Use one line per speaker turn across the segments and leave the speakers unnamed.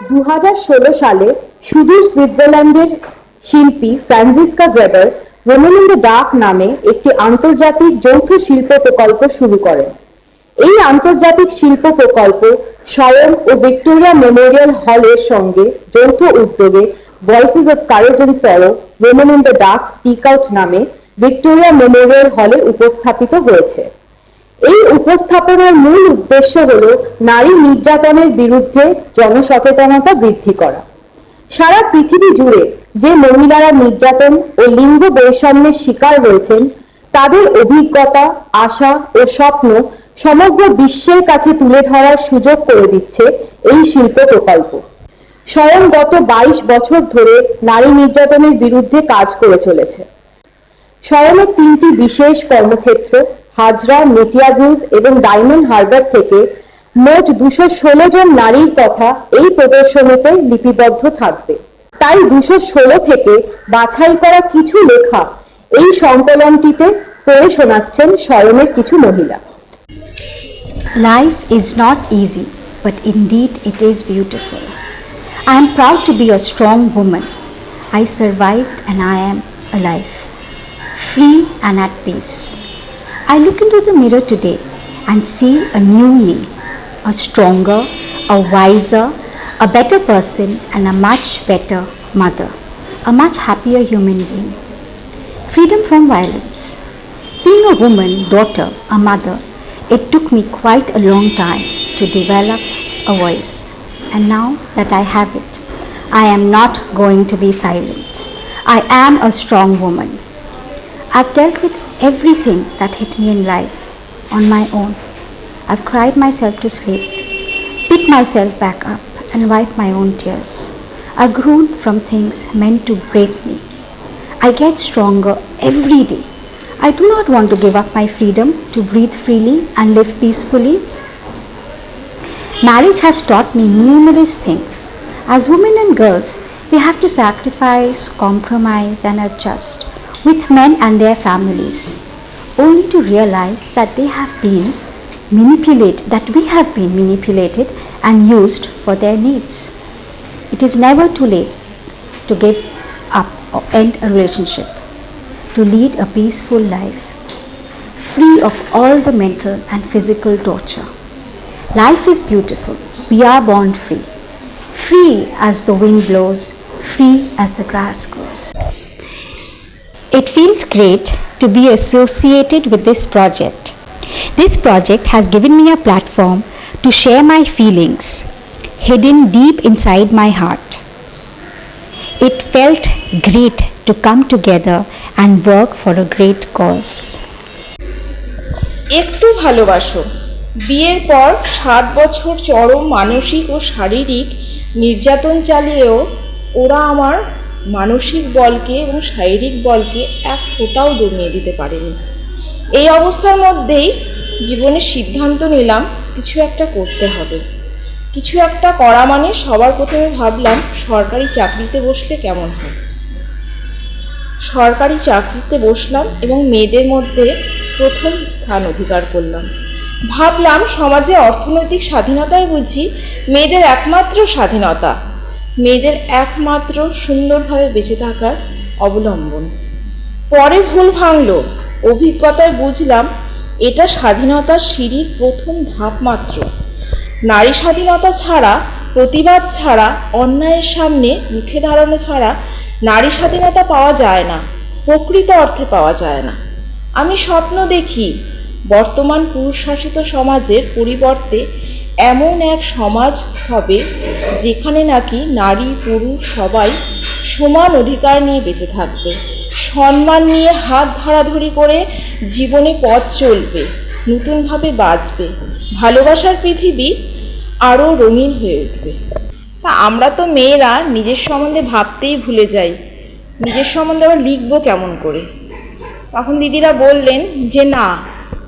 2016 সালে সুদূর সুইজারল্যান্ডের শিল্পী Franziska Greber women in the dark নামে একটি আন্তর্জাতিক যৌথ শিল্প প্রকল্প শুরু করেন। এই আন্তর্জাতিক শিল্প প্রকল্প স্বয়ং ও ভিক্টোরিয়া মেমোরিয়াল হলের সঙ্গে যৌথ উদ্যোগে ভয়েসেস অফ কারেজ অ্যান্ড সরো women in the dark speak out নামে ভিক্টোরিয়া মেমোরিয়াল হলে উপস্থাপিত হয়েছে। এই উপস্থাপনার মূল উদ্দেশ্য হল নারী নির্যাতনের বিরুদ্ধে জনসচেতনতা বৃদ্ধি করা। সারা পৃথিবী জুড়ে যে মহিলারা নির্যাতন ও লিঙ্গ বৈষম্যের শিকার হয়েছেন তাদের অভিজ্ঞতা, আশা ও স্বপ্ন সমগ্র বিশ্বের কাছে তুলে ধরার সুযোগ করে দিচ্ছে এই শিল্প প্রকল্প। স্বয়ং গত 22 বছর ধরে নারী নির্যাতনের বিরুদ্ধে কাজ করে চলেছে। স্বয়ংের 3টি বিশেষ কর্মক্ষেত্র হাজরা, মেটিয়াবুরুজ এবং ডায়মন্ড হারবার থেকে মোট 216 জন নারীর কথা এই প্রদর্শনীতে লিপিবদ্ধ থাকবে। তাই 216 থেকে বাছাই করা কিছু লেখা এই সংকলনটিতে পড়ে শোনাচ্ছেন স্বয়ংের কিছু মহিলা।
Life is not easy, but indeed it is beautiful. I am proud to be a strong woman. I survived and I am alive, free and at peace. I look into the mirror today and see a new me, a stronger, a wiser, a better person and a much better mother, a much happier human being. Freedom from violence. Being a woman, daughter, a mother, it took me quite a long time to develop a voice. And now that I have it, I am not going to be silent. I am a strong woman. I've dealt with everything that hit me in life on my own. I've cried myself to sleep, picked myself back up and wiped my own tears. I've grown from things meant to break me. I get stronger every day. I do not want to give up my freedom to breathe freely and live peacefully. Marriage has taught me numerous things. As women and girls, we have to sacrifice, compromise and adjust with men and their families, only to realize that we have been manipulated and used for their needs. It is never too late to give up or end a relationship, to lead a peaceful life, free of all the mental and physical torture. Life is beautiful. We are born free, free as the wind blows, free as the grass grows. It feels great to be associated with this project. This project has given me a platform to share my feelings hidden deep inside my heart. It felt great to come together and work for a great cause.
একটু ভালোবাসো। বিয়ের পর 7 বছর চরম মানসিক ও শারীরিক নির্যাতন চালিয়েও ওরা আমার মানসিক বলকে এবং শারীরিক বলকে এক ফোঁটাও দমিয়ে দিতে পারেনি। এই অবস্থার মধ্যেই জীবনের সিদ্ধান্ত নিলাম কিছু একটা করতে হবে। কিছু একটা করা মানে সবার প্রথমে ভাবলাম সরকারি চাকরিতে বসলে কেমন হয়। সরকারি চাকরিতে বসলাম এবং মেয়েদের মধ্যে প্রথম স্থান অধিকার করলাম। ভাবলাম সমাজে অর্থনৈতিক স্বাধীনতাই বুঝি মেয়েদের একমাত্র স্বাধীনতা, মেয়েদের একমাত্র সুন্দরভাবে বেঁচে থাকার অবলম্বন। পরে ভুল ভাঙল, অভিজ্ঞতায় বুঝলাম এটা স্বাধীনতার সিঁড়ির প্রথম ধাপ মাত্র। নারী স্বাধীনতা ছাড়া, প্রতিবাদ ছাড়া, অন্যায়ের সামনে মুখে দাঁড়ানো ছাড়া নারী স্বাধীনতা পাওয়া যায় না, প্রকৃত অর্থে পাওয়া যায় না। আমি স্বপ্ন দেখি বর্তমান পুরুষ শাসিত সমাজের পরিবর্তে এমন এক সমাজ হবে যেখানে নাকি নারী পুরুষ সবাই সমান অধিকার নিয়ে বেঁচে থাকবে, সম্মান নিয়ে হাত ধরাধরি করে জীবনে পথ চলবে, নতুনভাবে বাঁচবে, ভালোবাসার পৃথিবী আরও রঙিন হয়ে উঠবে। তা আমরা তো মেয়েরা নিজের সম্বন্ধে ভাবতেই ভুলে যাই, নিজের সম্বন্ধে আবার লিখবো কেমন করে। তখন দিদিরা বললেন যে না,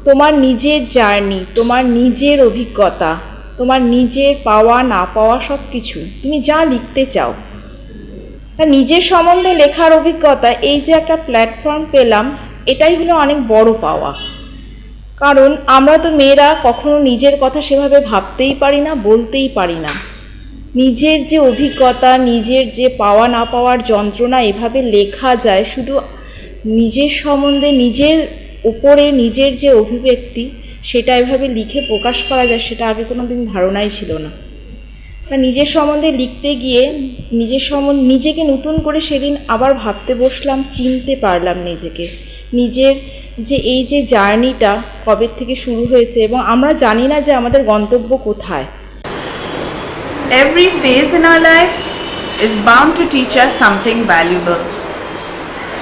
তোমার নিজের জার্নি, তোমার নিজের অভিজ্ঞতা, তোমার নিজের পাওয়া না পাওয়া সব কিছু তুমি যা লিখতে চাও, তা নিজের সম্বন্ধে লেখার অভিজ্ঞতা, এই যে একটা প্ল্যাটফর্ম পেলাম, এটাই হলো অনেক বড় পাওয়া। কারণ আমরা তো মেয়েরা কখনো নিজের কথা সেভাবে ভাবতেই পারি না, বলতেই পারি না। নিজের যে অভিজ্ঞতা, নিজের যে পাওয়া না পাওয়ার যন্ত্রণা এভাবে লেখা যায়, শুধু নিজের সম্বন্ধে, নিজের উপরে নিজের যে অভিব্যক্তি সেটা এভাবে লিখে প্রকাশ করা যায়, সেটা আগে কোনো দিন ধারণাই ছিল না। তা নিজের সম্বন্ধে লিখতে গিয়ে নিজেকে নতুন করে সেদিন আবার ভাবতে বসলাম, চিনতে পারলাম নিজেকে, নিজের যে এই যে জার্নিটা কবে থেকে শুরু হয়েছে, এবং আমরা জানি না যে আমাদের গন্তব্য কোথায়।
Every phase in our life is bound to teach us something valuable.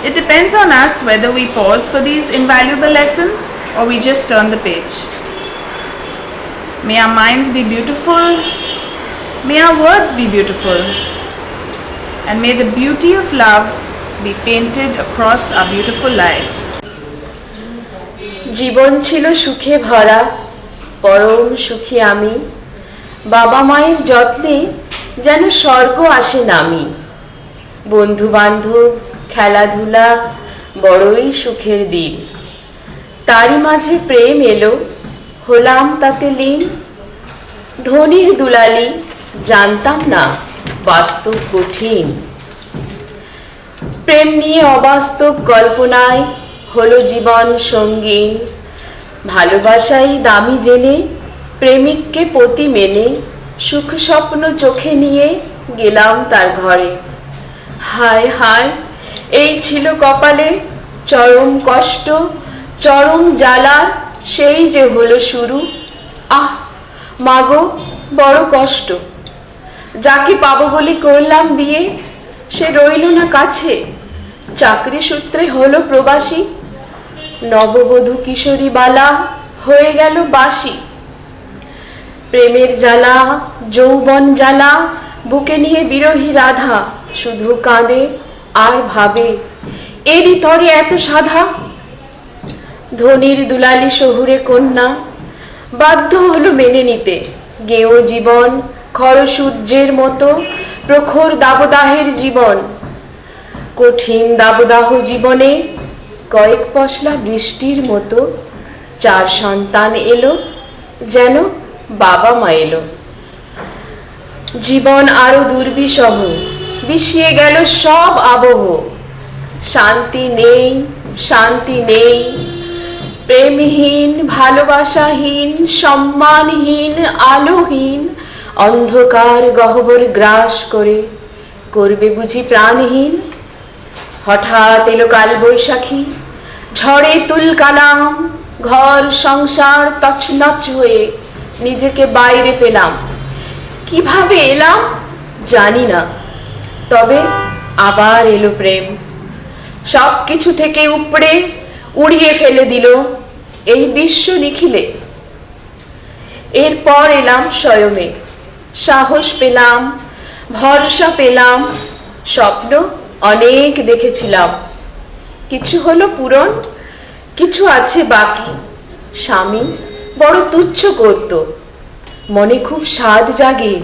It depends on us whether we pause for these invaluable lessons or we just turn the page. May our minds be beautiful, may our words be beautiful, and may the beauty of love be painted across our beautiful lives.
জীবন ছিল সুখে ভরা, পরম সুখী আমি, বাবা মায়ের যত্নে যেন স্বর্গ আসে নামি। বন্ধু বান্ধব, খেলাধুলা, বড়ই সুখের দিন। তারই মাঝে প্রেম এলো, হলাম তাতে লীন। ধনির দুলালি, জানতাম না বাস্তব কঠিন। প্রেম নিয়ে অবাস্তব কল্পনায় হলো জীবন সঙ্গীন। ভালোবাসাই দামি জেনে প্রেমিককে পতি মেনে সুখ স্বপ্ন চোখে নিয়ে গেলাম তার ঘরে। হায় হায়, এই ছিল কপালে চরম কষ্ট, চরম জ্বালা, সেই যে হলো শুরু। আহ মাগো, বড় কষ্ট। যাকে পাবো বলে করলাম বিয়ে, সে রইল না কাছে, চাকরি সূত্রে হলো প্রবাসী। নববধূ কিশোরী বালা হয়ে গেল বাসি। প্রেমের জ্বালা, যৌবন জ্বালা বুকে নিয়ে বিরহী রাধা শুধু কাঁদে আর ভাবে, এরই তরে এত সাধা। ধনির দুলালি শহুরে কন্যা বাধ্য হলো মেনে নিতে গেও জীবন, খর সূর্যের মতো প্রখর দাবদাহের জীবন। কঠিন দাবদাহ জীবনে কয়েক পশলা বৃষ্টির মতো 4 সন্তান এলো, যেন বাবা মা এলো। জীবন আরো দুর্বিষহ, বিষিয়ে গেল সব আবহ। শান্তি নেই, শান্তি নেই, প্রেমহীন, ভালোবাসাহীন, সম্মানহীন, আলোহীন অন্ধকার গহ্বর গ্রাস করে করবে বুঝি প্রাণহীন। হঠাৎ এলো কাল বৈশাখী, ঝড়ে তুলকালাম, ঘর সংসার তছনছ হয়ে নিজেকে বাইরে পেলাম। কিভাবে এলাম জানি না, তবে আবার এলো প্রেম। সব কিছু থেকে উপড়ে উড়িয়ে ফেলে দিল এই বিশ্ব নিখিলে। এরপর এলাম স্বয়মে, সাহস পেলাম, ভরসা পেলাম। স্বপ্ন অনেক দেখেছিলাম, কিছু হলো পূরণ, কিছু আছে বাকি। স্বামী বড় তুচ্ছ করত, মনে খুব স্বাদ জাগে,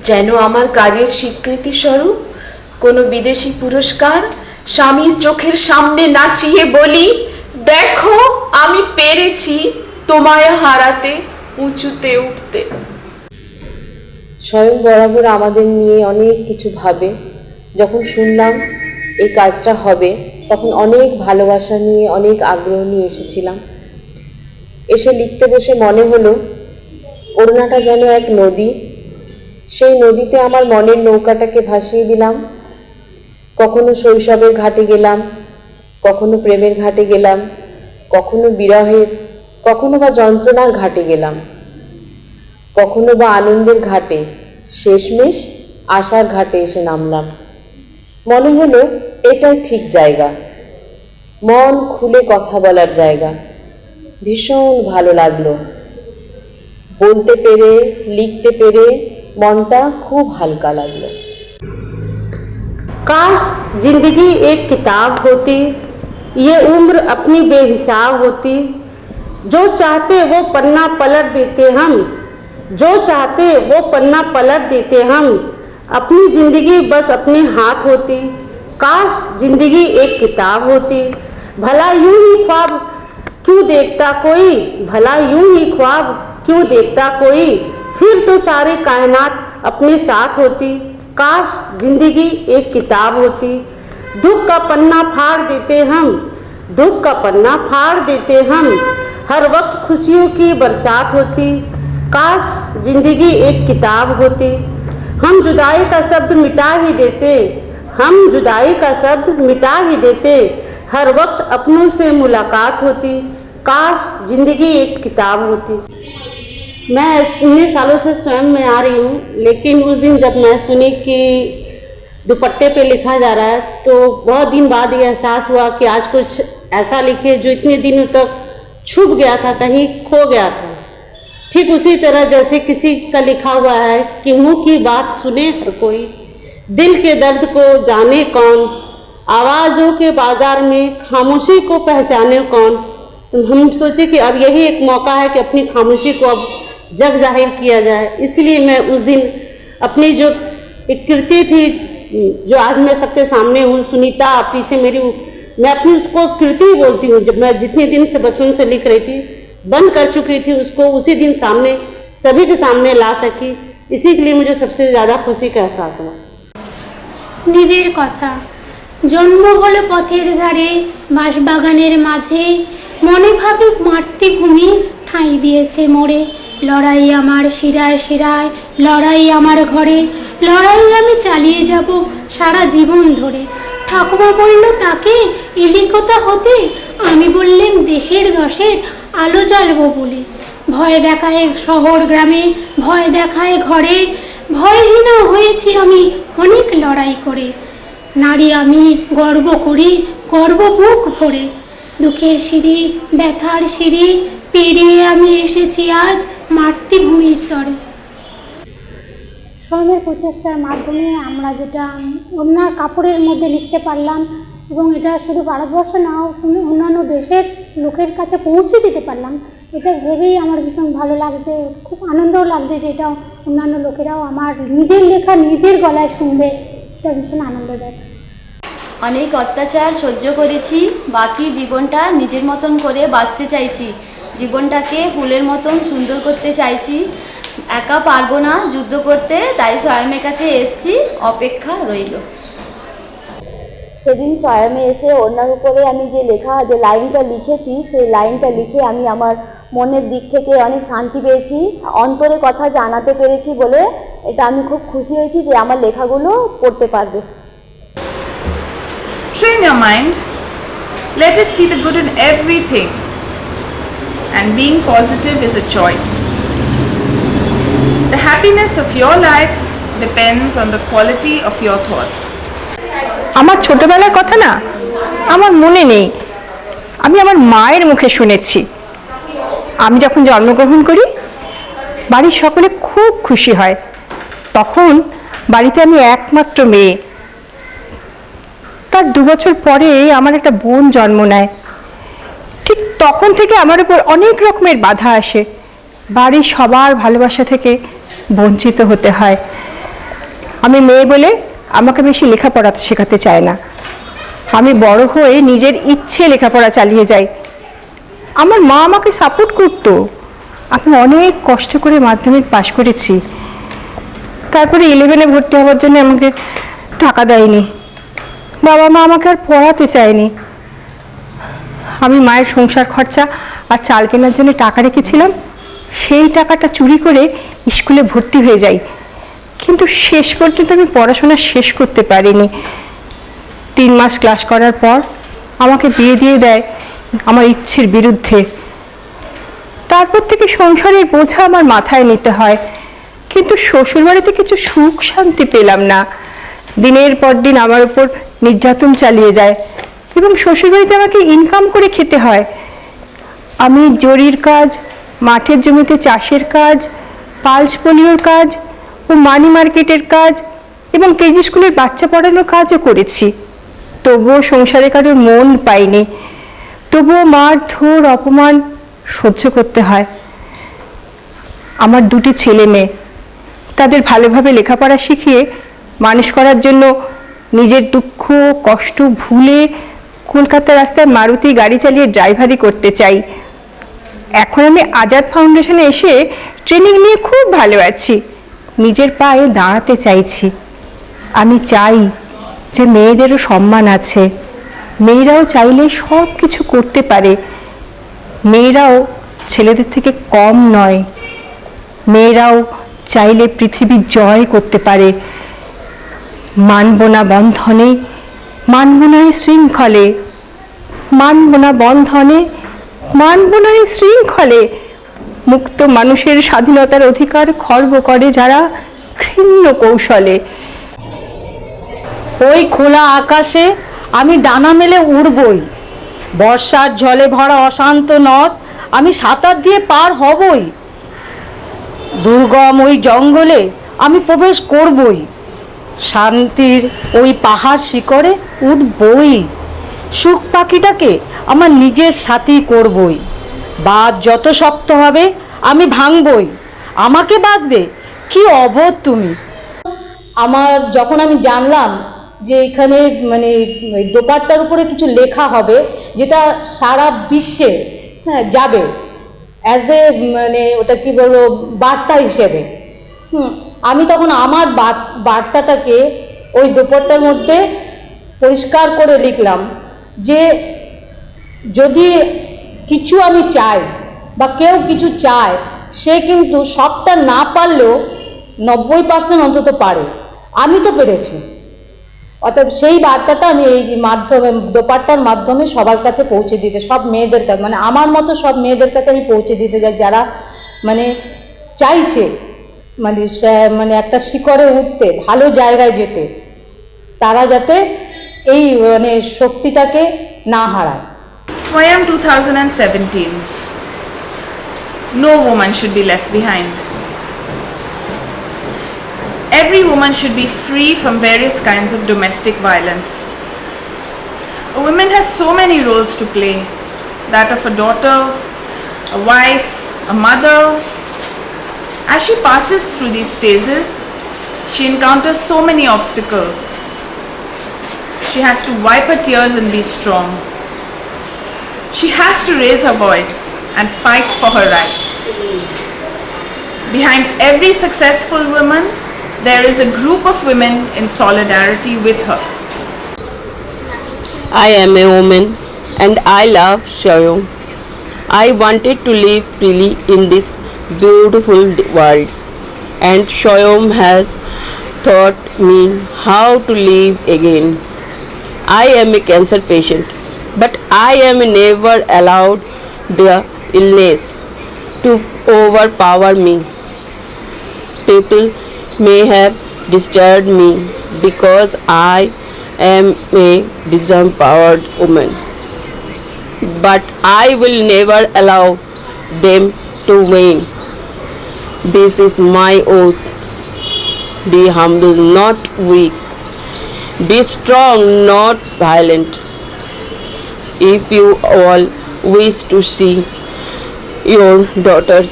যেন আমার কাজের স্বীকৃতি স্বরূপ কোনো বিদেশি পুরস্কার স্বামীর চোখের সামনে নাচিয়ে বলি, দেখো আমি পেরেছি তোমায় হারাতে, উঁচুতে উঠতে। স্বয়ং বরাবর আমাদের নিয়ে অনেক কিছু ভাবে। যখন শুনলাম এই কাজটা হবে, তখন অনেক ভালোবাসা নিয়ে, অনেক আগ্রহ নিয়ে এসেছিলাম। এসে লিখতে বসে মনে হলো ওড়নাটা যেন এক নদী, সেই নদীতে আমার মনের নৌকাটাকে ভাসিয়ে দিলাম। কখনো শৈশবের ঘাটে গেলাম, কখনো প্রেমের ঘাটে গেলাম, কখনো বিরহের, কখনো বা যন্ত্রণার ঘাটে গেলাম, কখনো বা আনন্দের ঘাটে, শেষমেশ আশার ঘাটে এসে নামলাম। মনে হলো এটাই ঠিক জায়গা, মন খুলে কথা বলার জায়গা। ভীষণ ভালো লাগলো, বলতে পেরে, লিখতে পেরে মনটা খুব হালকা লাগলো।
काश जिंदगी एक किताब होती, ये उम्र अपनी बेहिसाब होती। जो चाहते वो पन्ना पलट देते हम, जो चाहते वो पन्ना पलट देते हम। अपनी जिंदगी बस अपने हाथ होती। काश जिंदगी एक किताब होती। भला यूं ही ख्वाब क्यों देखता कोई, भला यूं ही ख्वाब क्यों देखता कोई। फिर तो सारे कायनात अपने साथ होती, काश जिंदगी एक किताब होती। दुख का पन्ना फाड़ देते हम, दुख का पन्ना फाड़ देते हम, हर वक्त खुशियों की बरसात होती, काश जिंदगी एक किताब होती। हम जुदाई का शब्द मिटा ही देते, हम जुदाई का शब्द मिटा ही देते, हर वक्त अपनों से मुलाकात होती, काश जिंदगी एक किताब होती। मैं इतने सालों से स्वयं में आ रही हूँ, लेकिन उस दिन जब मैं सुनी कि दुपट्टे पे लिखा जा रहा है तो बहुत दिन बाद ये एहसास हुआ कि आज कुछ ऐसा लिखे जो इतने दिनों तक छुप गया था, कहीं खो गया था। ठीक उसी तरह जैसे किसी का लिखा हुआ है कि मुंह की बात सुने हर कोई, दिल के दर्द को जाने कौन, आवाज़ों के बाजार में खामोशी को पहचाने कौन। तो हम सोचे कि अब यही एक मौका है कि अपनी खामोशी को अब जग जाहिर किया जाए। इसलिए मैं उस दिन अपनी जो एक कृति थी जो आज मैं सबके सामने हूँ, सुनीता पीछे मेरी, मैं अपनी उसको कृति बोलती हूँ। जब मैं जितने दिन से बचपन से लिख रही थी, बंद कर चुकी थी, उसको उसी दिन सामने सभी के सामने ला सकी, इसी के लिए मुझे सबसे ज़्यादा खुशी का एहसास हुआ।
নিজের কথা জন্ম হলো পথের ধারে, বাঁশবাগানের মাঝে, মনে ভাবে মাতৃভূমি ঠাঁই দিয়েছে মোরে। লড়াই আমার শিরায় শিরায়, লড়াই আমার ঘরে, লড়াই আমি চালিয়ে যাব সারা জীবন ধরে। ঠাকুমা বলল তাকে এলি কোথা হতে, আমি বললেন দেশের দশের আলো জ্বালবো বলে। ভয় দেখায় শহর গ্রামে, ভয় দেখায় ঘরে, ভয়হীনা হয়েছি আমি অনেক লড়াই করে। নারী আমি গর্ব করি, গর্ব বুক ভরে, দুঃখের সিঁড়ি ব্যথার সিঁড়ি পেরিয়ে আমি এসেছি আজ মাতৃভূমির তরে।
স্বয়মের প্রচেষ্টার মাধ্যমে আমরা যেটা ওনার কাপড়ের মধ্যে লিখতে পারলাম এবং এটা শুধু ভারতবর্ষ না, অন্যান্য দেশের লোকের কাছে পৌঁছে দিতে পারলাম, এটা ভেবেই আমার ভীষণ ভালো লাগছে। খুব আনন্দও লাগছে যে এটা অন্যান্য লোকেরাও আমার নিজের লেখা নিজের গলায় শুনবে, এটা ভীষণ আনন্দদায়ক।
অনেক অত্যাচার সহ্য করেছি, বাকি জীবনটা নিজের মতন করে বাঁচতে চাইছি, জীবনটাকে ফুলের মতন সুন্দর করতে চাইছি। একা পারবো না যুদ্ধ করতে, তাই স্বয়মের কাছে এসছি, অপেক্ষা রইল। সেদিন স্বয়মে এসে ওনার উপরে আমি যে লাইনটা লিখেছি, সেই লাইনটা লিখে আমি আমার মনের দিক থেকে অনেক শান্তি পেয়েছি, অন্তরে কথা জানাতে পেরেছি বলে এটা আমি খুব খুশি হয়েছি যে আমার লেখাগুলো পড়তে পারবে।
Train your mind, let it see the good in everything, and being positive is a choice. The happiness of your life depends on the quality of your thoughts.
আমার ছোটবেলার কথা না আমার মনে নেই, আমি আমার মায়ের মুখে শুনেছি। আমি যখন জন্মগ্রহণ করি বাড়ির সকলে খুব খুশি হয়, তখন বাড়িতে আমি একমাত্র মেয়ে। তার 2 বছর পরে আমার একটা বোন জন্ম নেয়। ঠিক তখন থেকে আমার উপর অনেক রকমের বাধা আসে, বাড়ির সবার ভালোবাসা থেকে বঞ্চিত হতে হয়। আমি মেয়ে বলে আমাকে বেশি লেখাপড়া শেখাতে চায় না। আমি বড় হয়ে নিজের ইচ্ছে লেখাপড়া চালিয়ে যাই। আমার মা আমাকে সাপোর্ট করতো, আমি অনেক কষ্ট করে মাধ্যমিক পাশ করেছি। তারপরে 11-এ ভর্তি হওয়ার জন্য আমাকে টাকা দেয়নি, বাবা মা আমাকে আর পড়াতে চায়নি। আমি মায়ের সংসার খরচা আর চাল কেনার জন্য টাকা রেখেছিলাম, সেই টাকাটা চুরি করে স্কুলে ভর্তি হয়ে যাই, কিন্তু শেষ পর্যন্ত আমি পড়াশোনা শেষ করতে পারিনি। 3 মাস ক্লাস করার পর আমাকে বিয়ে দিয়ে দেয় আমার ইচ্ছের বিরুদ্ধে। তারপর থেকে সংসারের বোঝা আমার মাথায় নিতে হয়, কিন্তু শ্বশুরবাড়িতে কিছু সুখ শান্তি পেলাম না। দিনের পর দিন আমার উপর নির্যাতন চালিয়ে যায় এবং শ্বশুরবাড়িতে আমাকে ইনকাম করে খেতে হয়। আমি জরির কাজ, মাঠের জমিতে চাষের কাজ, পালস পোলিওর কাজ ও মানি মার্কেটের কাজ এবং কেজি স্কুলের বাচ্চা পড়ানোর কাজও করেছি, তবুও সংসারে কারোর মন পাইনি। তবুও মারধর অপমান সহ্য করতে হয়। আমার 2টি ছেলে মেয়ে, তাদের ভালোভাবে লেখাপড়া শিখিয়ে মানুষ করার জন্য নিজের দুঃখ কষ্ট ভুলে কলকাতা রাস্তায় মারুতি গাড়ি চালিয়ে ড্রাইভারি করতে চাই। এখন আমি আজাদ ফাউন্ডেশনে এসে ট্রেনিং নিয়ে খুব ভালো আছি। নিজের পায়ে দাঁড়াতে চাইছি। আমি চাই যে মেয়েদেরও সম্মান আছে, মেয়েরাও চাইলে সব কিছু করতে পারে, মেয়েরাও ছেলেদের থেকে কম নয়, মেয়েরাও চাইলে পৃথিবী জয় করতে পারে। মানব না বন্ধনে, মানব না এই শৃঙ্খলে, মানব না বন্ধনে, মানব না এই শৃঙ্খলে। মুক্ত মানুষের স্বাধীনতার অধিকার খর্ব করে যারা ঘৃণ্য কৌশলে।
ওই খোলা আকাশে আমি ডানা মেলে উড়বই, বর্ষার জলে ভরা অশান্ত নদ আমি সাঁতার দিয়ে পার হবই, দুর্গম ওই জঙ্গলে আমি প্রবেশ করবই, শান্তির ওই পাহাড় শিখরে উঠবই, সুখ পাখিটাকে আমার নিজের সাথেই করবই। বাঁধ যত শক্ত হবে আমি ভাঙবই, আমাকে বাঁধবে কি অবোধ তুমি। আমার যখন আমি জানলাম যে এখানে মানে দোপাট্টার উপরে কিছু লেখা হবে যেটা সারা বিশ্বে যাবে অ্যাজ এ মানে ওটা কি বলবো বার্তা হিসেবে, আমি তখন আমার বার্তাটাকে ওই দোপাট্টার মধ্যে পরিষ্কার করে লিখলাম যে যদি কিছু আমি চাই বা কেউ কিছু চায়, সে কিন্তু সবটা না পারলেও 90% অন্তত পারে, আমি তো পেরেছি। অর্থাৎ সেই বার্তাটা আমি এই মাধ্যমে দোপাট্টার মাধ্যমে সবার কাছে পৌঁছে দিতে, সব মেয়েদের কাছে, মানে আমার মতো সব মেয়েদের কাছে আমি পৌঁছে দিতে যাই যারা মানে চাইছে মানে একটা শিখরে উঠতে, ভালো জায়গায় যেতে, তারা যাতে এই মানে শক্তিটাকে না হারায়।
Swayam 2017. No woman should be left behind. Every woman should be free from various kinds of domestic violence. A woman has so many roles to play, that of a daughter, a wife, a mother. As she passes through these phases, she encounters so many obstacles. She has to wipe her tears and be strong. She has to raise her voice and fight for her rights. Behind every successful woman, there is a group of women in solidarity with her.
I am a woman and I love Swayam. I wanted to live freely in this beautiful world, and Swayam has taught me how to live again. I am a cancer patient, but I am never allowed the illness to overpower me. People may have disturbed me because I am a disempowered woman, but I will never allow them to win. This is my oath. Be humble, not weak. Be strong, not violent. If you all wish to see your daughters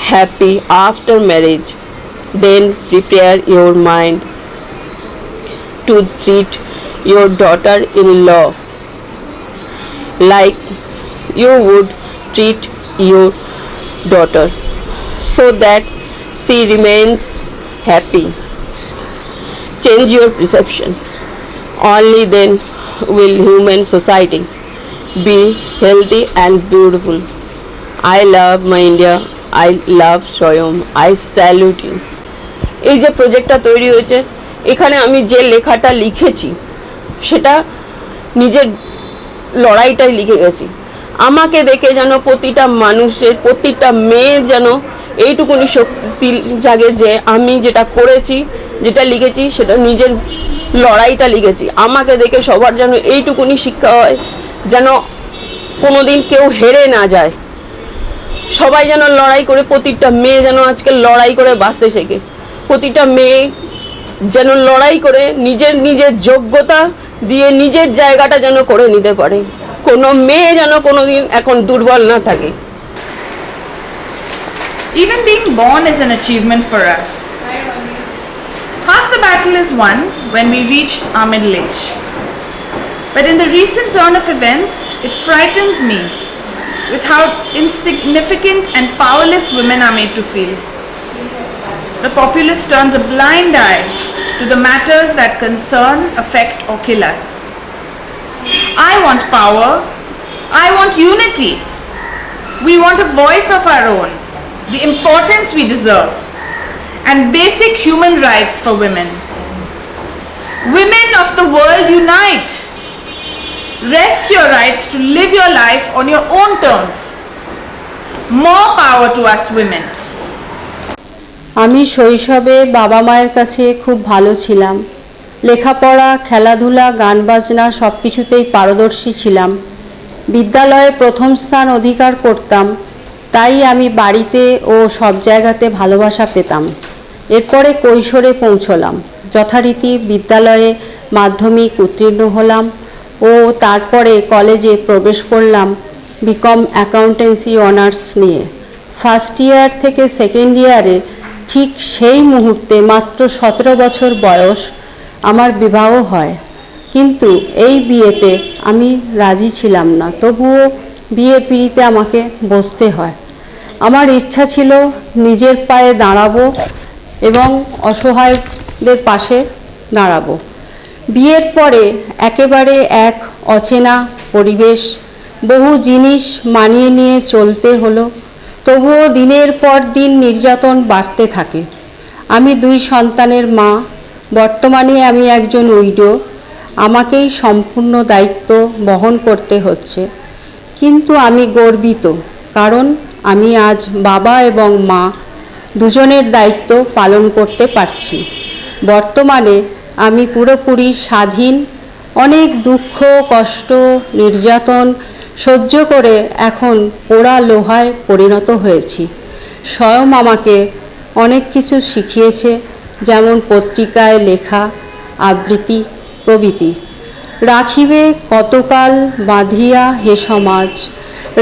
happy after marriage, then prepare your mind to treat your daughter-in-law like you would treat your daughter, so that she remains happy. Change your perception. Only then will human society be healthy and beautiful. I love my India. I love Swayam. I salute you. এই যে প্রজেক্টটা তৈরি হয়েছে, এখানে আমি যে লেখাটা লিখেছি সেটা নিজের লড়াইটাই লিখে গেছি। আমাকে দেখে যেন প্রতিটা মানুষের, প্রতিটা মেয়ে যেন এইটুকুনি শক্তি জাগে যে আমি যেটা করেছি, যেটা লিখেছি সেটা নিজের লড়াইটা লিখেছি। আমাকে দেখে সবার যেন এইটুকুনি শিক্ষা হয় যেন কোনোদিন কেউ হেরে না যায়, সবাই যেন লড়াই করে, প্রতিটা মেয়ে যেন আজকে লড়াই করে বাঁচতে শেখে, প্রতিটা মেয়ে যেন লড়াই করে নিজের নিজের যোগ্যতা দিয়ে নিজের জায়গাটা যেন করে নিতে পারে, কোনো মেয়ে যেন কোনোদিন এখন দুর্বল না থাকে।
Even being born is an achievement for us. Half the battle is won when we reach our middle age. But in the recent turn of events, it frightens me with how insignificant and powerless women are made to feel. The populace turns a blind eye to the matters that concern, affect, or kill us. I want power. I want unity. We want a voice of our own, the importance we deserve, and basic human rights for women. Women of the world, unite. Rest your rights to live your life on your own terms. More power to us women.
আমি শৈশবে বাবা মায়ের কাছে খুব ভালো ছিলাম। লেখাপড়া, খেলাধুলা, গান বাজনা সব কিছুতেই পারদর্শী ছিলাম। বিদ্যালয়ে প্রথম স্থান অধিকার করতাম, তাই আমি বাড়িতে ও সব জায়গাতে ভালোবাসা পেতাম। এরপরে কৈশোরে পৌঁছলাম, যথারীতি বিদ্যালয়ে মাধ্যমিক উত্তীর্ণ হলাম ও তারপরে কলেজে প্রবেশ করলাম বিকম অ্যাকাউন্টেন্সি অনার্স নিয়ে। ফার্স্ট ইয়ার থেকে সেকেন্ড ইয়ারে ঠিক সেই মুহূর্তে মাত্র 17 বছর বয়স আমার বিবাহ হয়। কিন্তু এই বিয়েতে আমি রাজি ছিলাম না, তবুও বিয়ে পিড়িতে আমাকে বসতে হয়। আমার ইচ্ছা ছিল নিজের পায়ে দাঁড়াবো এবং অসহায়দের পাশে দাঁড়াবো। বিয়ের পরে একেবারে এক অচেনা পরিবেশ, বহু জিনিস মানিয়ে নিয়ে চলতে হলো, তবুও দিনের পর দিন নির্যাতন বাড়তে থাকে। আমি 2 সন্তানের মা, বর্তমানে আমি একজন উইডো। আমাকেই সম্পূর্ণ দায়িত্ব বহন করতে হচ্ছে, কিন্তু আমি গর্বিত, কারণ আমি আজ বাবা এবং মা দুজনের দায়িত্ব পালন করতে পারছি। বর্তমানে আমি পুরোপুরি স্বাধীন। অনেক দুঃখ, কষ্ট, নির্যাতন সহ্য করে এখন পোড়া লোহায় পরিণত হয়েছি। স্বয়ং আমাকে অনেক কিছু শিখিয়েছে, যেমন পত্রিকায় লেখা, আবৃত্তি প্রভৃতি। রাখিবে কতকাল বাঁধিয়া হে সমাজ,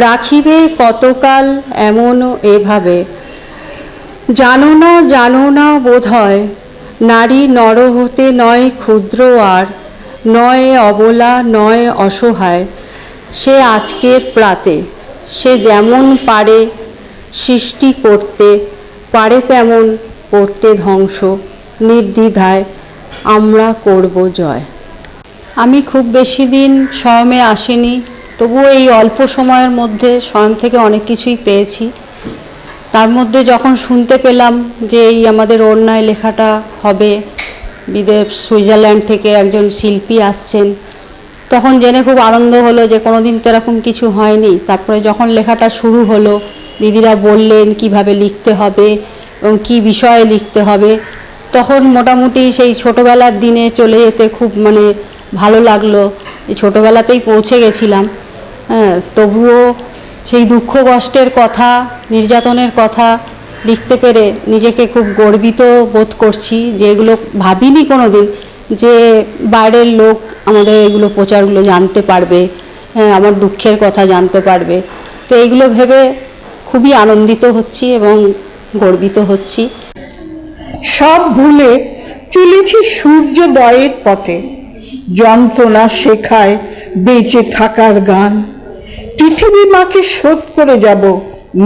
রাখিবে কতকাল এমনও এভাবে, জানো না বোধ হয় নারী নর হতে নয় ক্ষুদ্র আর, নয় অবলা নয় অসহায়, সে আজকের প্রাতে, সে যেমন পারে সৃষ্টি করতে, পারে তেমন করতে ধ্বংস, নির্দ্বিধায় আমরা করব জয়। আমি খুব বেশি দিন স্বয়মে আসিনি, তবুও এই অল্প সময়ের মধ্যে স্বয়ং থেকে অনেক কিছুই পেয়েছি। তার মধ্যে যখন শুনতে পেলাম যে এই আমাদের ওড়নায় লেখাটা হবে, সুইজারল্যান্ড থেকে একজন শিল্পী আসছেন, তখন জেনে খুব আনন্দ হলো যে কোনোদিন তো এরকম কিছু হয়নি। তারপরে যখন লেখাটা শুরু হলো, দিদিরা বললেন কিভাবে লিখতে হবে এবং কি বিষয়ে লিখতে হবে, তখন মোটামুটি সেই ছোটোবেলার দিনে চলে যেতে খুব ভালো লাগলো। এই ছোটোবেলাতেই পৌঁছে গেছিলাম। তবুও সেই দুঃখ কষ্টের কথা, নির্যাতনের কথা লিখতে পেরে নিজেকে খুব গর্বিত বোধ করছি, যে এগুলো ভাবিনি কোনোদিন যে বাইরের লোক আমাদের এগুলো প্রচারগুলো জানতে পারবে, আমার দুঃখের কথা জানতে পারবে। তো এইগুলো ভেবে খুবই আনন্দিত হচ্ছি এবং গর্বিত হচ্ছি।
সব ভুলে চলেছি সূর্যোদয়ের পথে, যন্ত্রণা শেখায় বেঁচে থাকার গান। পৃথিবী মাকে শোধ করে যাব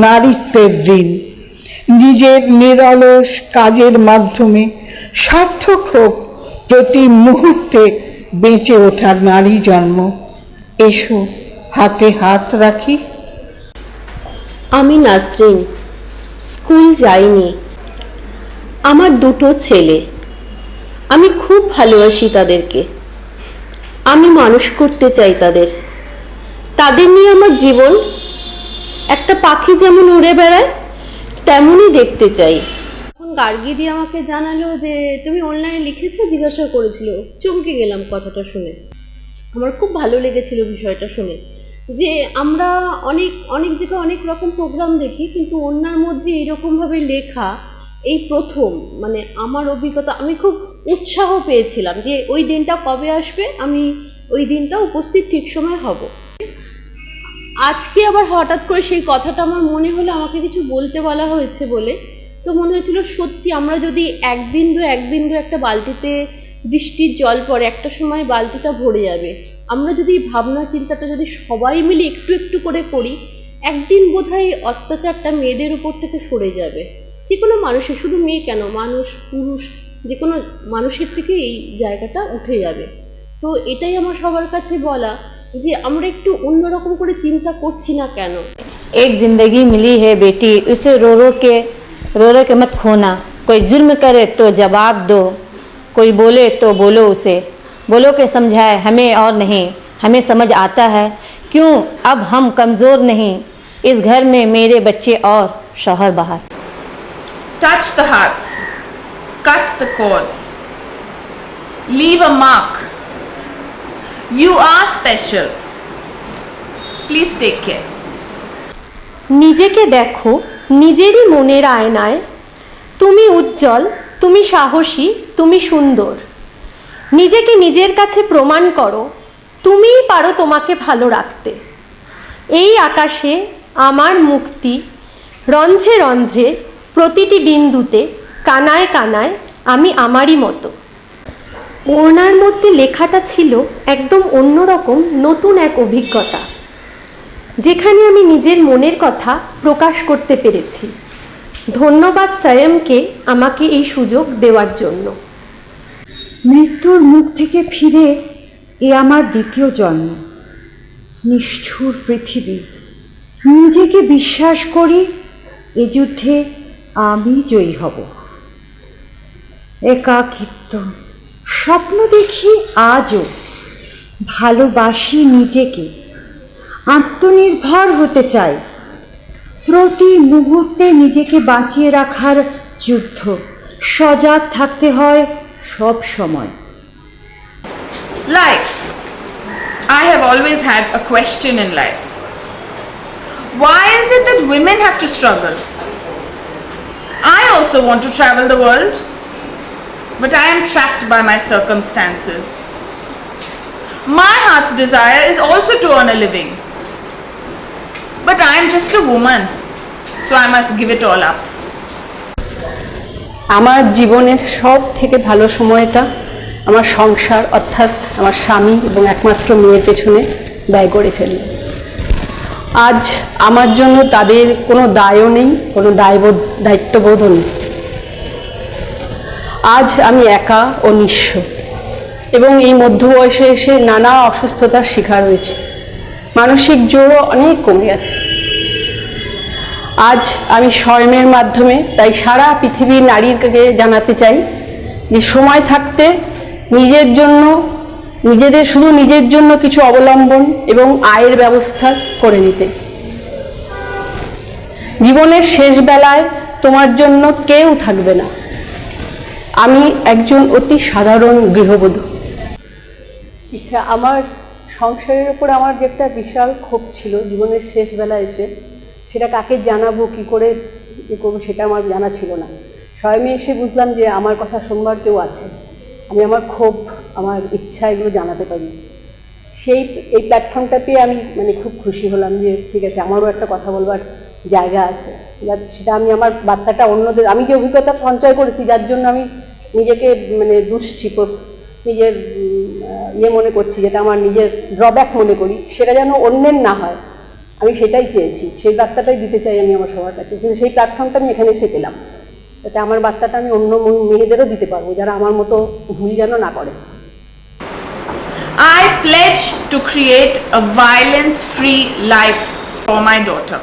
নারীত্বের ঋণ, নিজের নিরলস কাজের মাধ্যমে সার্থক হোক প্রতি মুহূর্তে বেঁচে ওঠার নারী জন্ম। এসো হাতে হাত রাখি।
আমি নাসরিন, স্কুল যাইনি। আমার 2 ছেলে, আমি খুব ভালোবাসি তাদেরকে। আমি মানুষ করতে চাই তাদের নিয়ে আমার জীবন। একটা পাখি যেমন উড়ে বেড়ায় তেমনই দেখতে চাই।
তখন গার্গী দিয়ে আমাকে জানালো যে তুমি অনলাইনে লিখেছো, জিজ্ঞাসা করেছিল। চমকে গেলাম কথাটা শুনে, আমার খুব ভালো লেগেছিল বিষয়টা শুনে, যে আমরা অনেক জায়গায় অনেক রকম প্রোগ্রাম দেখি, কিন্তু অন্যার মধ্যে এইরকমভাবে লেখা এই প্রথম। আমার অভিজ্ঞতা, আমি খুব উৎসাহ পেয়েছিলাম যে ওই দিনটা কবে আসবে, আমি ওই দিনটা উপস্থিত ঠিক সময় হব। আজকে আবার হঠাৎ করে সেই কথাটা আমার মনে হলো, আমাকে কিছু বলতে বলা হয়েছে বলে। তো মনে হয়েছিল সত্যি আমরা যদি এক বিন্দু একটা বালতিতে বৃষ্টির জল পড়ে, একটা সময় বালতিটা ভরে যাবে। আমরা যদি ভাবনা চিন্তাটা যদি সবাই মিলে একটু একটু করে করি, একদিন বোধহয় অত্যাচারটা মেয়েদের উপর থেকে সরে যাবে। যে কোনো মানুষের, শুধু মেয়ে কেন, মানুষ পুরুষ যে কোনো মানুষের থেকে এই জায়গাটা উঠে যাবে। তো এটাই আমার সবার কাছে বলা, যে আমরা একটু অন্যরকম করে চিন্তা করছি না কেন।
एक जिंदगी मिली है बेटी, उसे रो रो के मत खोना। कोई जुल्म करे तो जवाब दो, कोई बोले तो बोलो उसे, बोलो के समझाए हमें और नहीं, हमें समझ आता है क्यों अब हम कमज़ोर नहीं, इस घर में मेरे बच्चे और शौहर बाहर।
Touch the hearts, cut the cords, leave a mark. You are special. Please take care.
নিজেকে দেখো নিজেরই মনের আয়নায়, তুমি উজ্জ্বল, তুমি সাহসী, তুমি সুন্দর। নিজেকে নিজের কাছে প্রমাণ করো তুমিই পারো তোমাকে ভালো রাখতে। এই আকাশে আমার মুক্তি, রঞ্জে রঞ্জে প্রতিটি বিন্দুতে, কানায় কানায় আমি আমারই মতো। ওড়নার মধ্যে লেখাটা ছিল একদম অন্যরকম নতুন এক অভিজ্ঞতা, যেখানে আমি নিজের মনের কথা প্রকাশ করতে পেরেছি। ধন্যবাদ স্বয়ংকে আমাকে এই সুযোগ দেওয়ার জন্য।
মৃত্যুর মুখ থেকে ফিরে এ আমার দ্বিতীয় জন্ম। নিষ্ঠুর পৃথিবী, নিজেকে বিশ্বাস করি এ যুদ্ধে আমি জয়ী হব। একাকিত্ব স্বপ্ন দেখি আজও, ভালোবাসি নিজেকে, আত্মনির্ভর হতে চাই। প্রতি মুহূর্তে নিজেকে বাঁচিয়ে রাখার যুদ্ধ, সজাগ থাকতে হয় সব সময়।
Life. I have always had a question in life. Why is it that women have to struggle? I also want to travel the world, but I am trapped by my circumstances. My heart's desire is also to earn a living, but I am just a woman, so I must give it all up.
আমার জীবনের সব থেকে ভালো সময়টা আমার সংসার অর্থাৎ আমার স্বামী এবং একমাত্র মেয়ের পেছনে ব্যয় করে ফেলল। আজ আমার জন্য তাদের কোনো দায়ও নেই, কোনো দায়িত্ববোধও নেই। আজ আমি একা ও নিঃস্ব এবং এই মধ্য বয়সে এসে নানা অসুস্থতার শিকার হয়েছে। মানসিক জোরও অনেক কমে গেছে। আজ আমি স্বয়মের মাধ্যমে তাই সারা পৃথিবীর নারীকে জানাতে চাই যে সময় থাকতে নিজের জন্য, শুধু নিজের জন্য কিছু অবলম্বন এবং আয়ের ব্যবস্থা করে নিতে। জীবনের শেষ বেলায় তোমার জন্য কেউ থাকবে না। আমি একজন অতি সাধারণ গৃহবধূ। আচ্ছা, আমার সংসারের উপর আমার যে একটা বিশাল ক্ষোভ ছিল জীবনের শেষ বেলায় এসে, সেটা কাকে জানাবো, কি করে করবো সেটা আমার জানা ছিল না। স্বয়মে এসে বুঝলাম যে আমার কথা শুনবার কেউ আছে, আমি আমার ক্ষোভ, আমার ইচ্ছা এগুলো জানাতে পারি। এই প্ল্যাটফর্মটা পেয়ে আমি খুব খুশি হলাম যে ঠিক আছে, আমারও একটা কথা বলবার জায়গা আছে। সেটা আমি আমার বার্তাটা অন্যদের, আমি যে অভিজ্ঞতা সঞ্চয় করেছি যার জন্য আমি নিজেকে দুষছি, নিজের মনে করছি, যেটা আমার নিজের ড্রব্যাক মনে করি, সেটা যেন অন্যের না হয়, আমি সেটাই চেয়েছি। সেই বার্তাটাই দিতে চাই আমি আমার সবার কাছে। কিন্তু সেই প্ল্যাটফর্মটা আমি এখানে এসে পেলাম, যাতে আমার বার্তাটা আমি অন্য মেয়েদেরও দিতে পারবো, যারা আমার মতো ভুল যেন না করে।
I pledge to create a violence-free life for my daughter.